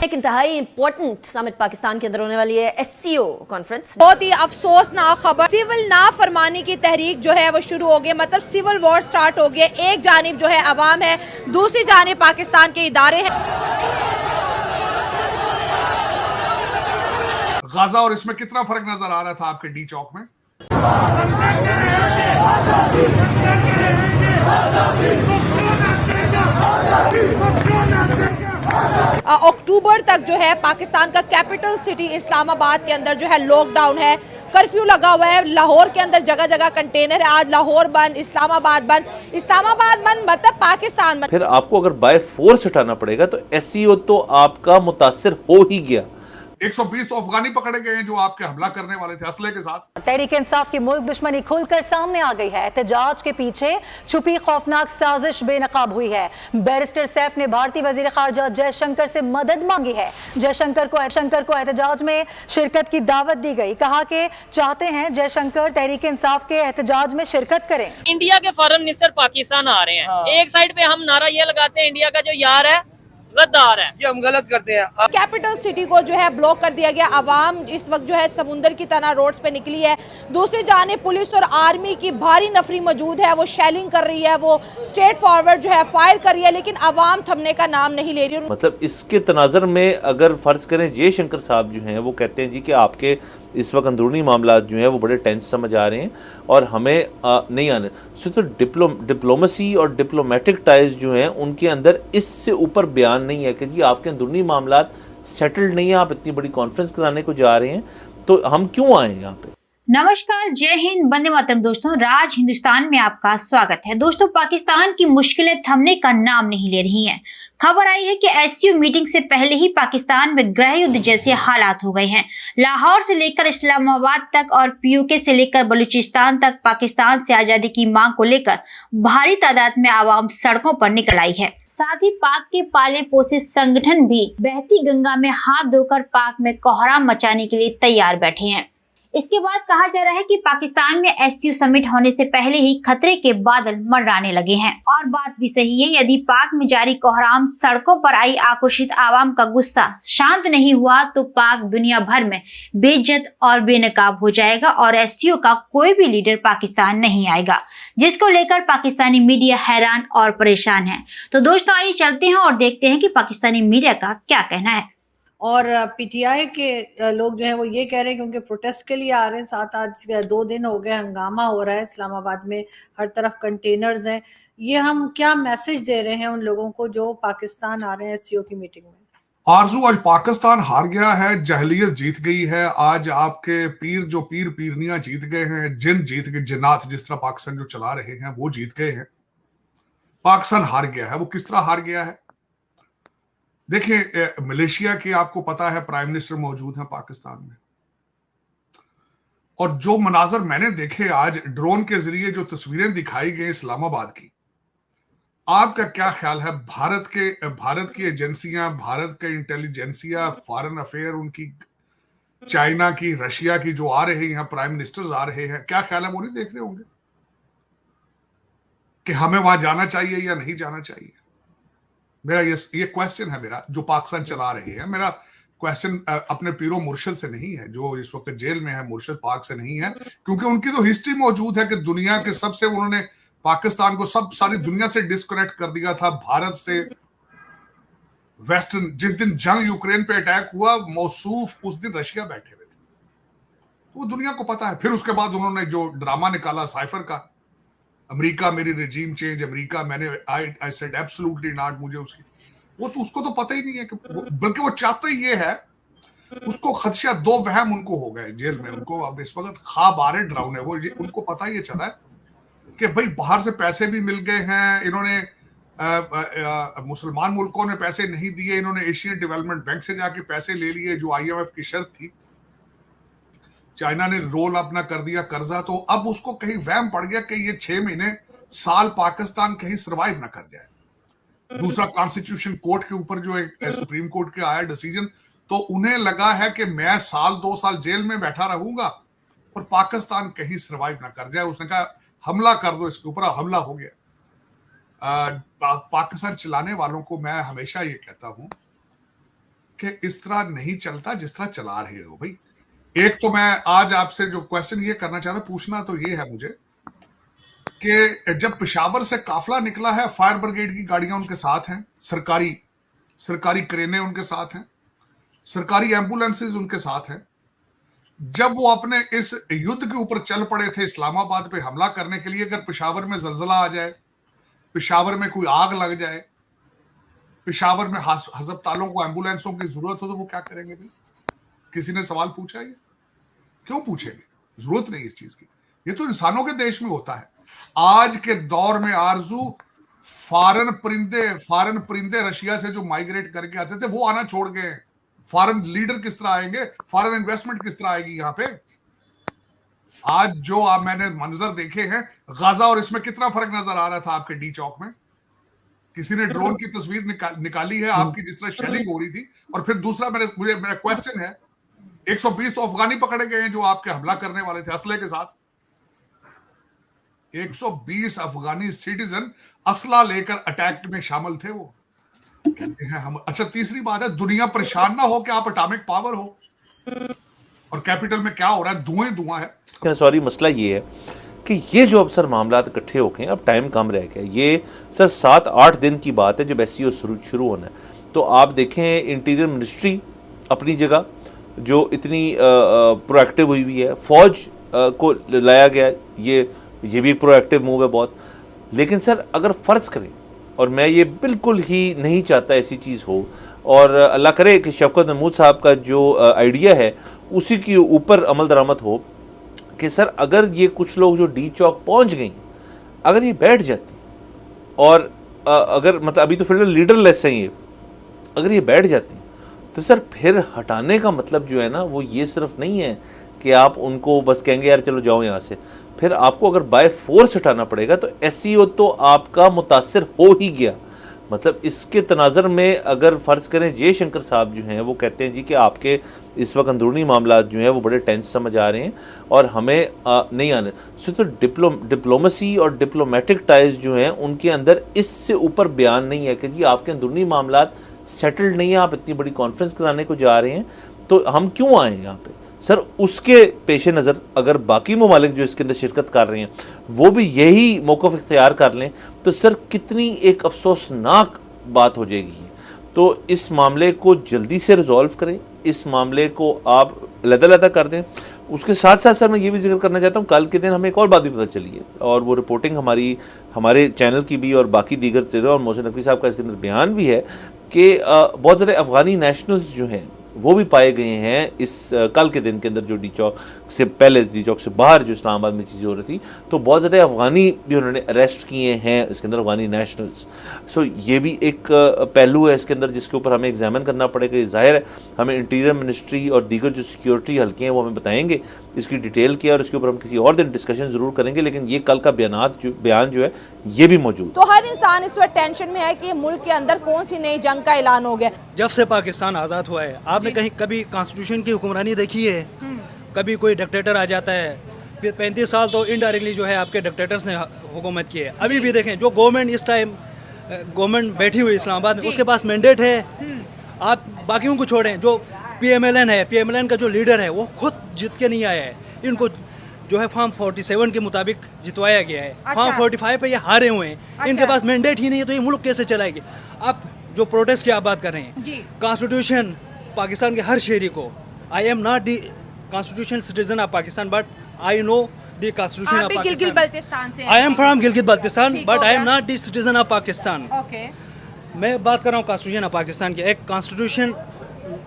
एक इंतहाई important summit Pakistan के अंदर होने वाली है, एससीओ कॉन्फ्रेंस। बहुत ही अफसोसनाक खबर, सिविल नाफरमानी की तहरीक जो है वो शुरू हो गई। मतलब सिविल वॉर स्टार्ट हो गया। एक जानिब जो है अवाम है, दूसरी जानिब पाकिस्तान के इदारे हैं। गाजा और इसमें कितना फर्क नजर आ रहा था आपके डी चौक में? अक्टूबर तक जो है पाकिस्तान का कैपिटल सिटी इस्लामाबाद के अंदर जो है लॉकडाउन है, कर्फ्यू लगा हुआ है। लाहौर के अंदर जगह जगह कंटेनर है। आज लाहौर बंद, इस्लामाबाद बंद। इस्लामाबाद बंद मतलब पाकिस्तान बंद। फिर आपको अगर बाय फोर्स हटाना पड़ेगा तो एससीओ तो आपका मुतासिर हो ही गया। 120 तो अफगानी पकड़े गए हैं जो आपके हमला करने वाले थे असले के साथ। तहरीक इंसाफ की मुल्क दुश्मनी खुलकर सामने आ गई है। एहतजाज के पीछे छुपी खौफनाक साजिश बेनकाब हुई है। बैरिस्टर सैफ ने भारतीय वजीर खारजा जयशंकर से मदद मांगी है। जयशंकर को एहतजाज में शिरकत की दावत दी गई। कहा कि चाहते हैं जयशंकर तहरीक इंसाफ के एहतजाज में शिरकत करें। इंडिया के फॉरेन मिनिस्टर पाकिस्तान आ रहे हैं। एक साइड पे हम नारा ये लगाते हैं इंडिया का जो यार है गद्दार है, ये हम गलत करते हैं। कैपिटल सिटी को जो है ब्लॉक कर दिया गया। आवाम इस वक्त जो है समुंदर की तरह रोड्स पे निकली है। दूसरी जानिब पुलिस और आर्मी की भारी नफरी मौजूद है। वो शेलिंग कर रही है, वो स्ट्रेट फॉरवर्ड जो है फायर कर रही है, लेकिन आवाम थमने का नाम नहीं ले रही। मतलब इसके तनाजर में अगर फर्ज करें जयशंकर साहब जो हैं वो कहते हैं जी कि आपके इस वक्त अंदरूनी मामला जो हैं वो बड़े टेंस समझ आ रहे हैं और हमें नहीं आने सो तो डिप्लोमेसी और डिप्लोमेटिक टाइज जो हैं उनके अंदर इससे ऊपर बयान नहीं है कि जी आपके अंदरूनी मामला सेटल्ड नहीं है, आप इतनी बड़ी कॉन्फ्रेंस कराने को जा रहे हैं तो हम क्यों आए यहाँ पे। नमस्कार, जय हिंद, वंदे मातरम। दोस्तों, राज हिंदुस्तान में आपका स्वागत है। दोस्तों, पाकिस्तान की मुश्किलें थमने का नाम नहीं ले रही हैं। खबर आई है कि एससीओ मीटिंग से पहले ही पाकिस्तान में गृह युद्ध जैसे हालात हो गए हैं। लाहौर से लेकर इस्लामाबाद तक और पीओके से लेकर बलूचिस्तान तक पाकिस्तान से आजादी की मांग को लेकर भारी तादाद में आवाम सड़कों पर निकल आई है। साथ ही पाक के पाले पोसे संगठन भी बहती गंगा में हाथ धोकर पाक में कोहराम मचाने के लिए तैयार बैठे हैं। इसके बाद कहा जा रहा है कि पाकिस्तान में एससीओ समिट होने से पहले ही खतरे के बादल मंडराने लगे हैं। और बात भी सही है, यदि पाक में जारी कोहराम सड़कों पर आई आक्रोशित आवाम का गुस्सा शांत नहीं हुआ तो पाक दुनिया भर में बेइज्जत और बेनकाब हो जाएगा और एससीओ का कोई भी लीडर पाकिस्तान नहीं आएगा, जिसको लेकर पाकिस्तानी मीडिया हैरान और परेशान है। तो दोस्तों, आइए चलते हैं और देखते हैं कि पाकिस्तानी मीडिया का क्या कहना है। और पीटीआई के लोग जो है वो ये कह रहे हैं कि उनके प्रोटेस्ट के लिए आ रहे हैं। साथ आज 2 दिन हो गए हंगामा हो रहा है इस्लामाबाद में, हर तरफ कंटेनर्स हैं। ये हम क्या मैसेज दे रहे हैं उन लोगों को जो पाकिस्तान आ रहे हैं एससीओ की मीटिंग में? आरजू, आज पाकिस्तान हार गया है, जहलियत जीत गई है। आज आपके पीर पीरनियां जीत गए हैं, जिन जीत गए, जिन्नात जिस तरह पाकिस्तान जो चला रहे हैं वो जीत गए हैं। पाकिस्तान हार गया है। वो किस तरह हार गया है? देखिए, मलेशिया के आपको पता है प्राइम मिनिस्टर मौजूद हैं पाकिस्तान में, और जो मनाजर मैंने देखे आज ड्रोन के जरिए जो तस्वीरें दिखाई गई इस्लामाबाद की, आपका क्या ख्याल है? भारत की एजेंसियां, भारत के इंटेलिजेंसिया, फॉरेन अफेयर उनकी, चाइना की, रशिया की जो आ रहे हैं, प्राइम मिनिस्टर्स आ रहे हैं, क्या ख्याल है वो नहीं देख रहे होंगे कि हमें वहां जाना चाहिए या नहीं जाना चाहिए? मेरा ये क्वेश्चन है मेरा, जो पाकिस्तान चला रहे हैं। मेरा क्वेश्चन अपने पीरो मुर्शिद से नहीं है जो इस वक्त जेल में है, मुर्शिद पाक से नहीं है, क्योंकि उनकी तो हिस्ट्री मौजूद है कि दुनिया के सबसे, उन्होंने पाकिस्तान को सारी दुनिया से डिस्कनेक्ट कर दिया था, भारत से, वेस्टर्न। जिस दिन जंग यूक्रेन पे अटैक हुआ, मौसूफ उस दिन रशिया बैठे हुए थे, तो वो दुनिया को पता है। फिर उसके बाद उन्होंने जो ड्रामा निकाला साइफर का, अमेरिका मेरी रिजीम चेंज, अमेरिका मैंने आई सेड एब्सोल्युटली नॉट, मुझे उसकी वो तो उसको तो पता ही नहीं है कि बल्कि वो चाहता ही ये है, उसको खदशा, 2 वहम उनको हो गए जेल में। उनको अब इस वक्त ख्वाब आ रहे, डरावने। वो उनको पता ही चला है कि भाई बाहर से पैसे भी मिल गए हैं, इन्होंने मुसलमान मुल्कों ने पैसे नहीं दिए, इन्होंने एशियन डेवलपमेंट बैंक से जाके पैसे ले लिए जो IMF की शर्त थी, चाइना ने रोल अपना कर दिया कर्जा। तो अब उसको कहीं वहम पड़ गया कि ये 6 महीने, साल पाकिस्तान कहीं सरवाइव ना कर जाए। दूसरा, कॉन्स्टिट्यूशन कोर्ट के ऊपर जो एक सुप्रीम कोर्ट के आया डिसीजन, तो उन्हें लगा है कि मैं 1-2 साल जेल में बैठा रहूंगा और पाकिस्तान कहीं सरवाइव ना कर जाए। उसने कहा हमला कर दो इसके ऊपर। हमला हो गया। पाकिस्तान चलाने वालों को मैं हमेशा ये कहता हूं कि इस तरह नहीं चलता जिस तरह चला रहे हो भाई। एक तो मैं आज आपसे जो क्वेश्चन ये करना चाह रहा पूछना तो ये है मुझे कि जब पेशावर से काफिला निकला है, फायर ब्रिगेड की गाड़ियां उनके साथ हैं, सरकारी क्रेनें उनके साथ हैं, सरकारी एम्बुलेंसेज उनके साथ हैं। जब वो अपने इस युद्ध के ऊपर चल पड़े थे इस्लामाबाद पे हमला करने के लिए, अगर पेशावर में जलजला आ जाए, पेशावर में कोई आग लग जाए, पेशावर में हस्पतालों को एम्बुलेंसों की जरूरत हो तो वो क्या करेंगे भाई? किसी ने सवाल पूछा है? क्यों पूछेंगे? जरूरत नहीं इस चीज की। ये तो इंसानों के देश में होता है। आज के दौर में आरजू फॉरेन परिंदे रशिया से जो माइग्रेट करके आते थे वो आना छोड़ गए। फॉरेन लीडर किस तरह आएंगे, फॉरेन इन्वेस्टमेंट किस तरह आएगी यहाँ पे? आज जो आप मैंने मंजर देखे हैं गाजा और इसमें कितना फर्क नजर आ रहा था आपके डी चौक में। किसी ने ड्रोन की तस्वीर निकाली है आपकी जिस तरह शेलिंग हो रही थी। और फिर दूसरा मेरा क्वेश्चन है, 120 तो अफगानी पकड़े गए हैं जो आपके हमला करने वाले थे असले के साथ। 120 अफगानी सिटीजन असला लेकर अटैक में शामिल थे। वो कहते हैं हम। अच्छा, तीसरी बात है, दुनिया परेशान ना हो कि आप एटॉमिक पावर हो और कैपिटल में क्या हो रहा है, धुआं है। सॉरी, मसला ये है कि ये जो अब सर मामला इकट्ठे हो गए, अब टाइम कम रह गया। ये सर 7-8 दिन की बात है जब SCO शुरू होना है। तो आप देखें इंटीरियर मिनिस्ट्री अपनी जगह जो इतनी प्रोएक्टिव हुई है, फौज को लाया गया, ये भी प्रोएक्टिव मूव है बहुत। लेकिन सर अगर फ़र्ज़ करें, और मैं ये बिल्कुल ही नहीं चाहता ऐसी चीज़ हो, और अल्लाह करे कि शफकत महमूद साहब का जो आइडिया है उसी के ऊपर अमल दरामद हो कि सर अगर ये कुछ लोग जो डी चौक पहुंच गई, अगर ये बैठ जाती और अगर मतलब अभी तो फिर लीडरलेस हैं ये, अगर ये बैठ जाती तो सर फिर हटाने का मतलब जो है ना वो ये सिर्फ नहीं है कि आप उनको बस कहेंगे यार चलो जाओ यहाँ से। फिर आपको अगर बाय फोर्स हटाना पड़ेगा तो SCO तो आपका मुतासिर हो ही गया। मतलब इसके तनाज़र में अगर फ़र्ज़ करें जयशंकर साहब जो हैं वो कहते हैं जी कि आपके इस वक्त अंदरूनी मामला जो हैं वो बड़े टेंस समझ आ रहे हैं और हमें नहीं आने सो। तो डिप्लोमेसी और डिप्लोमेटिक टाइज जो हैं उनके अंदर इससे ऊपर बयान नहीं है कि जी आपके अंदरूनी मामला सेटल्ड नहीं है, आप इतनी बड़ी कॉन्फ्रेंस कराने को जा रहे हैं तो हम क्यों आए यहाँ पे। सर उसके पेश नज़र अगर बाकी ममालिक जो इसके अंदर शिरकत कर रहे हैं वो भी यही मौक़िफ़ इख्तियार कर लें तो सर कितनी एक अफसोसनाक बात हो जाएगी। तो इस मामले को जल्दी से रिजॉल्व करें, इस मामले को आप अलग-अलग कर दें। उसके साथ साथ सर मैं ये भी जिक्र करना चाहता हूँ, कल के दिन हमें एक और बात भी पता चली है और वो रिपोर्टिंग हमारे चैनल की भी और बाकी दीगर चैनल और मोहसिन नकवी साहब का इसके अंदर बयान भी है कि बहुत ज़्यादा अफ़गानी नेशनल्स जो हैं वो भी पाए गए हैं इस कल के दिन के अंदर जो डी चौक से पहले, डी चौक से बाहर जो इस्लामाबाद में चीज़ें हो रही थी तो बहुत ज़्यादा अफ़गानी भी उन्होंने अरेस्ट किए हैं इसके अंदर, अफ़गानी नेशनल्स। सो ये भी एक पहलू है इसके अंदर जिसके ऊपर हमें एग्जामिन करना पड़ेगा। ज़ाहिर है हमें इंटीरियर मिनिस्ट्री और दीगर जो सिक्योरिटी हल्के हैं वो हमें बताएंगे इसकी डिटेल क्या है और इसके ऊपर हम किसी और दिन डिस्कशन ज़रूर करेंगे। लेकिन ये कल का बयान जो है ये भी मौजूद। तो हर इंसान इस वक्त टेंशन में है कि मुल्क के अंदर कौन सी नई जंग का ऐलान हो गया। जब से पाकिस्तान आज़ाद हुआ है आपने कहीं कभी कॉन्स्टिट्यूशन की हुक्मरानी देखी है? कभी कोई डिक्टेटर आ जाता है, फिर 35 साल तो इनडायरेक्टली जो है आपके डिक्टेटर्स ने हुकूमत की है। अभी भी देखें जो गवर्नमेंट इस टाइम गवर्नमेंट बैठी हुई इस्लामाबाद में उसके पास मैंडेट है। आप बाकियों को छोड़ें, जो PMLN है, PMLN का जो लीडर है वो खुद जीत के नहीं आया है, इनको जो है फॉर्म 47 के मुताबिक जितवाया गया है। अच्छा। फॉर्म 45 पे ये हारे हुए हैं। अच्छा। इनके पास मैंडेट ही नहीं है तो ये मुल्क कैसे चलाएगी? आप जो प्रोटेस्ट की आप बात कर रहे हैं, कॉन्स्टिट्यूशन पाकिस्तान के हर शहरी को, I am not the constitution citizen of Pakistan but I know the constitution of Gilgit-Baltistan से I am from Gilgit-Baltistan but I am not the citizen of Pakistan. Okay, मैं बात कर रहा हूँ कॉन्स्टिट्यूशन ऑफ पाकिस्तान की। एक कॉन्स्टिट्यूशन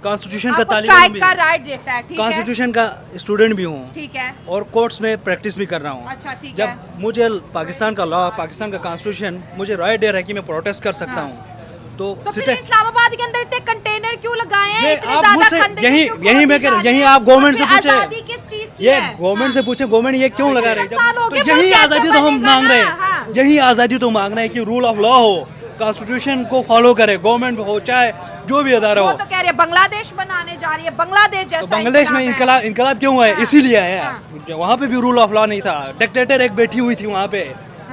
का आपको तालिब स्ट्राइक का राइट देता है, ठीक है? कॉन्स्टिट्यूशन का स्टूडेंट भी हूँ, ठीक है। और कोर्ट्स में प्रैक्टिस भी कर रहा हूँ। अच्छा, ठीक है। जब मुझे पाकिस्तान का लॉ, पाकिस्तान का कॉन्स्टिट्यूशन मुझे राइट दे रहा है कि मैं प्रोटेस्ट कर सकता हूँ तो फिर इस्लामाबाद के अंदर इतने कंटेनर क्यों लगाए हैं? ये इतने आप ज्यादा मुझसे खंदकें यही क्यों यही मैं कह रहा हूँ, यही आप गवर्नमेंट से पूछे, आजादी किस चीज की ये है? गवर्नमेंट से पूछे गवर्नमेंट ये क्यों लगा रहे हैं? साल हो गए, तो यही मुल्क आज़ादी कैसे तो हम बनेगा मांग रहे ना? हैं, हाँ। यही आज़ादी तो मांग रहे हैं कि रूल ऑफ लॉ हो, कॉन्स्टिट्यूशन को फॉलो करे, गवर्नमेंट हो चाहे जो भी अदारा वो हो। तो कह रहे हैं बांग्लादेश बनाने जा रही है, बांग्लादेश जैसा तो बांग्लादेश में इनकलाब क्यों है? इसीलिए है, वहाँ पे भी रूल ऑफ लॉ नहीं था, डिक्टेटर एक बैठी हुई थी वहाँ पे।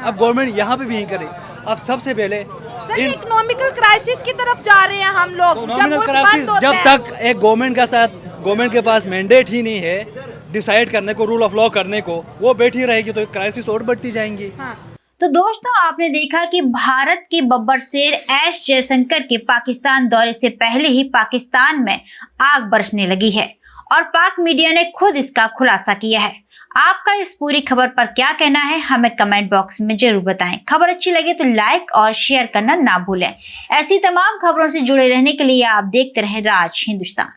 अब गवर्नमेंट यहाँ पे भी यही करे। अब सबसे पहले इकोनॉमिकल क्राइसिस की तरफ जा रहे हैं हम लोग। नॉमिनल क्राइसिस जब तक एक गवर्नमेंट के पास मैंडेट ही नहीं है डिसाइड करने को, रूल ऑफ लॉ करने को, वो बैठी रहेगी तो क्राइसिस और बढ़ती जाएंगी। तो दोस्तों आपने देखा कि भारत के बब्बर शेर एस जयशंकर के पाकिस्तान दौरे से पहले ही पाकिस्तान में आग बरसने लगी है और पाक मीडिया ने खुद इसका खुलासा किया है। आपका इस पूरी खबर पर क्या कहना है हमें कमेंट बॉक्स में जरूर बताएं। खबर अच्छी लगे तो लाइक और शेयर करना ना भूलें। ऐसी तमाम खबरों से जुड़े रहने के लिए आप देखते रहें राज हिंदुस्तान।